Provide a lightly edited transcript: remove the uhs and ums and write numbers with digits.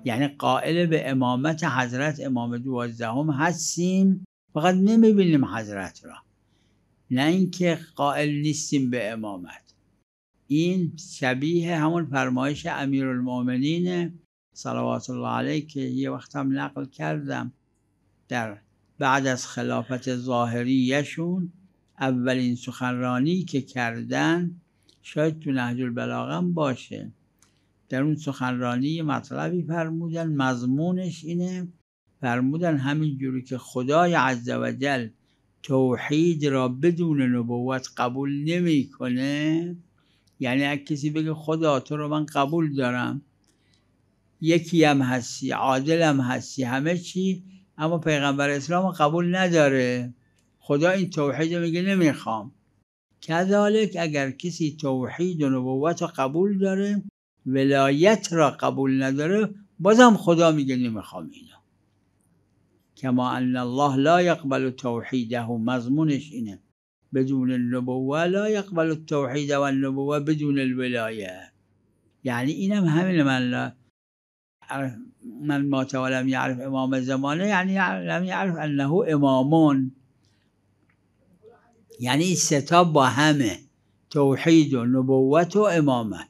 یعنی قائل به امامت حضرت امام 12 هستیم، فقط نمیبینیم حضرت را، نه اینکه قائل نیستیم به امامت. این شبیه همون فرمایش امیرالمؤمنین صلوات الله علیه که یه وقت هم نقل کردم، در بعد از خلافت ظاهریشون اولین سخنرانی که کردن، شاید تو نهج البلاغه هم باشه، در اون سخنرانی مطلبی فرمودن، مضمونش اینه، فرمودن همین جوری که خدای عزوجل توحید را بدون نبوت قبول نمیکنه، یعنی اگه کسی بگه خدا تو رو من قبول دارم، یکی هم هستی، عادل هم هستی، همه چی، اما پیغمبر اسلام قبول نداره، خدا این توحید میگه نمیخوام. کذالک اگر کسی توحید و نبوت را قبول داره، ولایت را قبول نداره، بازم خدا میگه نمیخوام اینا. کما ان الله لا یقبل توحیده، مضمونش اینه، بدون النبوه لا یقبل التوحید و النبوه بدون الولایه. یعنی اینم همین من مات ولم یعرف امام زمانه، یعنی لم یعرف انه امامون، یعنی این ستا با همه، توحید و نبوت و امامت.